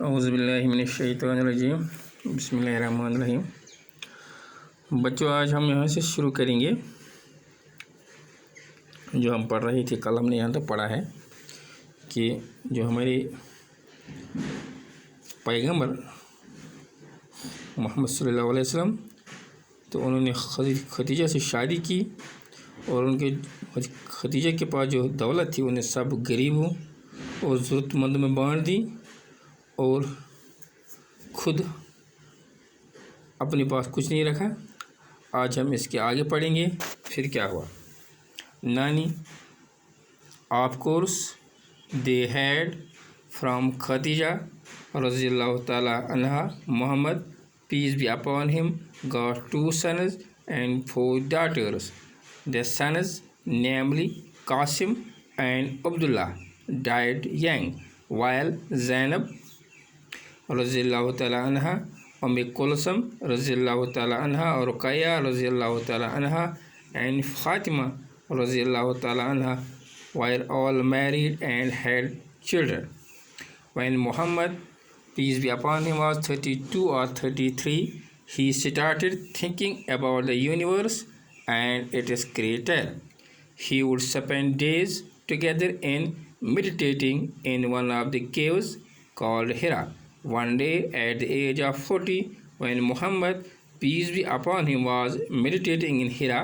اعوذ باللہ من الشیطان الرجیم بسم اللہ الرحمن الرحیم۔ بچوں آج ہم یہاں سے شروع کریں گے جو ہم پڑھ رہے تھے، کل ہم نے یہاں تک پڑھا ہے کہ جو ہمارے پیغمبر محمد صلی اللہ علیہ وسلم تو انہوں نے خدیجہ سے شادی کی اور ان کے خدیجہ کے پاس جو دولت تھی انہیں سب غریبوں اور ضرورت مند میں بانٹ دی اور خود اپنے پاس کچھ نہیں رکھا۔ آج ہم اس کے آگے پڑھیں گے پھر کیا ہوا۔ نانی of course they had from Khadija رضی اللہ تعالیٰ عنہ محمد پیس بی اپان ہم got 2 sons and 4 daughters. The sons, namely Qasim and Abdullah, died young, while Zainab رضی اللہ تعالیٰ عنہ، کلثم رضی اللہ تعالیٰ عنہ اور رقیہ رضی اللہ تعالیٰ عنہ and فاطمہ رضی اللہ تعالیٰ عنہ were all married and had children. When Muhammad, peace be upon him, was 32 or 33, he started thinking about the universe and its creator. He would spend days together in meditating in one of the caves called Hira. One day at the age of 40, when Muhammad, peace be upon him, was meditating in Hira,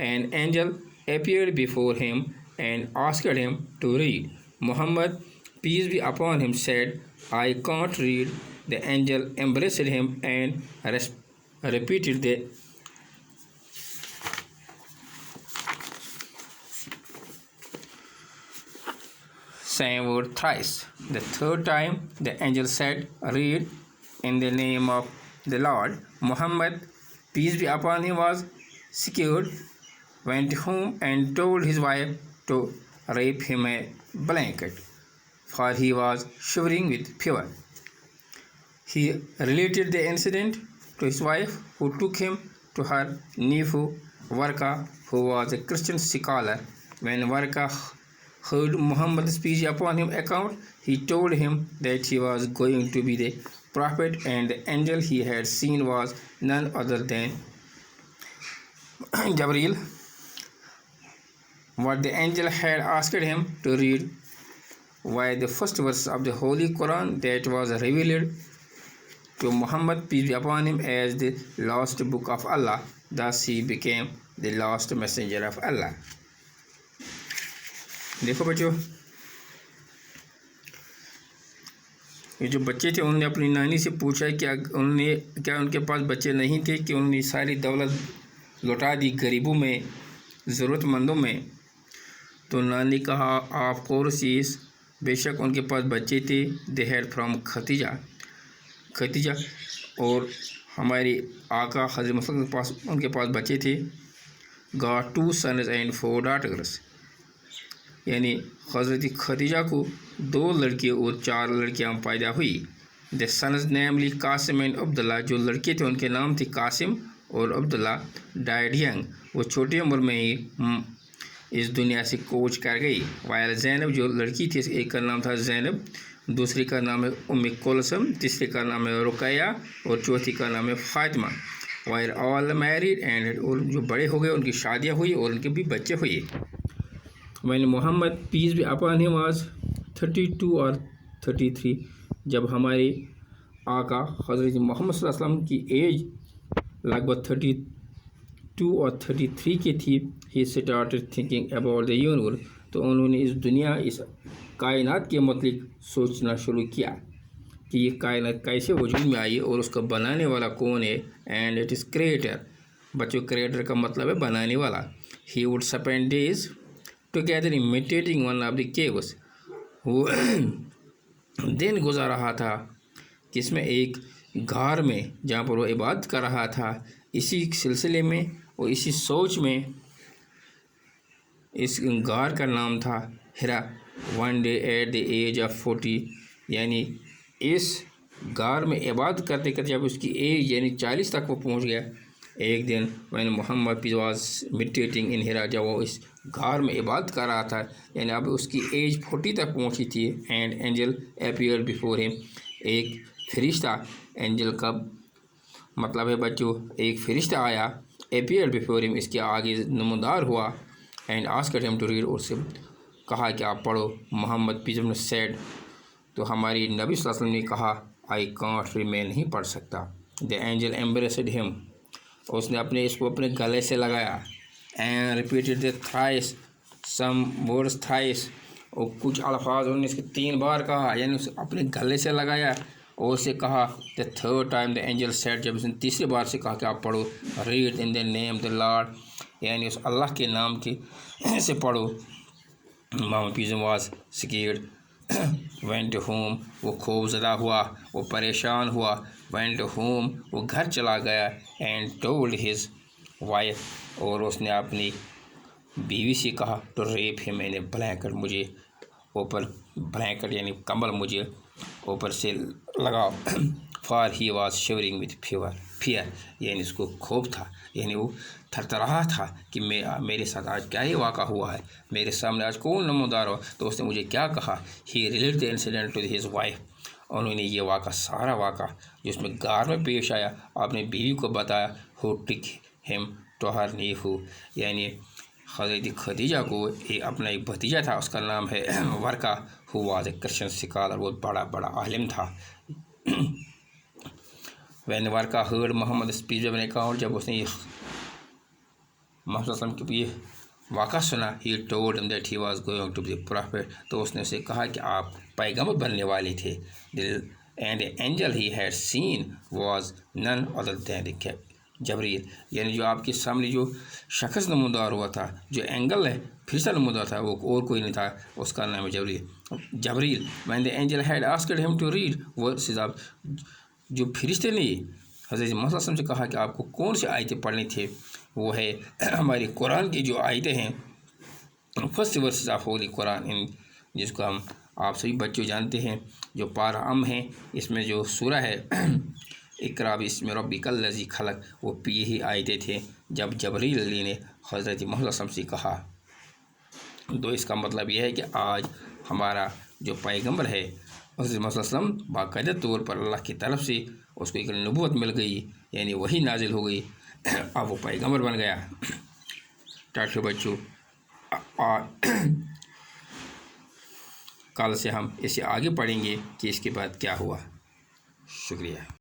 an angel appeared before him and asked him to read. Muhammad, peace be upon him, said, "I can't read." The angel embraced him and repeated the same word thrice. The third time the angel said, "Read in the name of the Lord." Muhammad, peace be upon him, was scared, went home and told his wife to wrap him a blanket, for he was shivering with fever. He related the incident to his wife, who took him to her nephew Warqa, who was a Christian scholar. When Warqa heard Muhammad's peace upon him account, he told him that he was going to be the prophet, and the angel he had seen was none other than Jabril. What the angel had asked him to read were the first verse of the Holy Quran that was revealed to Muhammad, peace be upon him, as the last book of Allah. Thus he became the last messenger of Allah. دیکھو بچوں، یہ جو بچے تھے انہوں نے اپنی نانی سے پوچھا کہ کیا ان کے پاس بچے نہیں تھے، کہ انہوں نے ساری دولت لوٹا دی غریبوں میں، ضرورت مندوں میں۔ تو نانی کہا آف کورس یس، بے شک ان کے پاس بچے تھے، دے ہیڈ فرام خدیجہ اور ہمارے آقا حضرت محمد کے پاس ان کے پاس بچے تھے، got 2 sons and 4 daughters، یعنی حضرت خدیجہ کو 2 لڑکے اور 4 لڑکیاں پیدا ہوئی۔ the sons, namely Qasim and عبداللہ، جو لڑکے تھے ان کے نام تھے قاسم اور عبداللہ، died young، وہ چھوٹی عمر میں ہی اس دنیا سے کوچ کر گئی۔ while زینب، جو لڑکی تھی، ایک کا نام تھا زینب، دوسری کا نام ہے کلثم، تیسری کا نام ہے رقیہ اور چوتھی کا نام ہے Fatima. were all married and، اور جو بڑے ہو گئے ان کی شادیاں ہوئی اور ان کے بھی بچے ہوئے۔ when Muhammad, peace be upon him, was 32 or 33، جب ہمارے آقا حضرت محمد صلی اللہ علیہ وسلم کی ایج لگ بھگ 32 اور 33 کی تھی، he started thinking about the universe، تو انہوں نے اس دنیا، اس کائنات کے متعلق سوچنا شروع کیا کہ یہ کائنات کیسے وجود میں آئی اور اس کا بنانے والا کون ہے، and it is creator۔ بچوں، کریٹر کا مطلب ہے بنانے والا۔ he would spend days together imitating one of the caves، وہ دن گزار رہا تھا جس میں ایک غار میں، جہاں پر وہ عبادت کر رہا تھا۔ اسی سلسلے میں اور اسی سوچ میں اس غار کا نام تھا ہرا۔ one day at the age of 40، یعنی اس غار میں عبادت کرتے کرتے جب اس کی ایج یعنی 40 تک وہ پہنچ گیا، ایک دن when Muhammad was meditating in Hira، جب وہ اس غار میں عبادت کر رہا تھا، یعنی اب اس کی ایج 40 تک پہنچی تھی، and angel appeared before him، ایک فرشتہ اینجل کا مطلب ہے بچوں ایک فرشتہ آیا اپیئر بیفور ہم اس کے آگے نمودار ہوا and asked him to red اور سے کہا کہ آپ پڑھو محمد پیس نے سیڈ تو ہماری نبی صلی اللہ علیہ وسلم نے کہا آئی کانٹ ریڈ میں نہیں پڑھ سکتا دی اینجل ایمبریسڈ ہم اس نے اس کو اپنے گلے سے لگایا and repeated the thrice some words thrice اور کچھ الفاظ انہوں نے اس کے 3 بار کہا یعنی اسے اپنے گلے سے لگایا اور اسے کہا the third time the angel said جب اس نے تیسری بار سے کہا کہ آپ پڑھو read in the name the lord یعنی اس اللہ کے نام کے سے پڑھو Muhammad peace was scared went to home وہ خوف زدہ ہوا وہ پریشان ہوا وینٹ ٹو ہوم وہ گھر چلا گیا اینڈ ٹولڈ ہز وائف اور اس نے اپنی بیوی سے کہا ٹو ریپ ہم یعنی بلینکٹ مجھے اوپر بلینکٹ یعنی کمبل مجھے اوپر سے لگاؤ for he was shivering with fear یعنی اس کو خوف تھا یعنی وہ تھر رہا تھا کہ میرے ساتھ آج کیا ہی واقع ہوا ہے میرے سامنے آج کون نمودار ہو تو اس نے مجھے کیا کہا he relate the incident to his wife انہوں نے یہ واقعہ سارا واقعہ جس میں غار میں پیش آیا آپ نے بیوی کو بتایا ہو ٹک ہم ٹو ہر نیفو یعنی حضرت خدیجہ کو اپنا ایک بھتیجا تھا اس کا نام ہے Waraqah who was a Christian scholar وہ بڑا عالم تھا وین ورقہ ہرڈ محمد پیس نے کہا اور جب اس نے محمد صلی اللہ علیہ وسلم کی یہ واقعہ سنا he told him that he was going to be prophet تو اس نے اسے کہا کہ آپ پیغمبر بننے والے تھے and angel he had seen was none other than Jibreel یعنی جو آپ کے سامنے جو شخص نمودار ہوا تھا جو اینگل ہے فرشتہ نمودار تھا وہ اور کوئی نہیں تھا اس کا نام ہے Jibreel when the angel had asked him to read وہ سزاب جو فرشتے نے حضرت محمد صلی اللہ علیہ وسلم سے کہا کہ آپ کو کون سی آیتیں پڑھنی تھے وہ ہے ہماری قرآن کی جو آیتیں ہیں فرسٹ ورسز آف ہولی قرآن جس کو ہم آپ سبھی بچے جانتے ہیں جو پارہ ام ہیں اس میں جو سورہ ہے اقرا باسم ربک الذی خلق وہ یہی آیتیں تھے جب جبریل علی نے حضرت محمد صلی اللہ علیہ وسلم سے کہا تو اس کا مطلب یہ ہے کہ آج ہمارا جو پیغمبر ہے حضرت محمد صلی اللہ علیہ وسلم باقاعدہ طور پر اللہ کی طرف سے اس کو ایک نبوت مل گئی یعنی وہی نازل ہو گئی اب وہ پیغمبر بن گیا ڈاکٹر بچوں کل سے ہم اسے آگے پڑھیں گے کہ اس کے بعد کیا ہوا شکریہ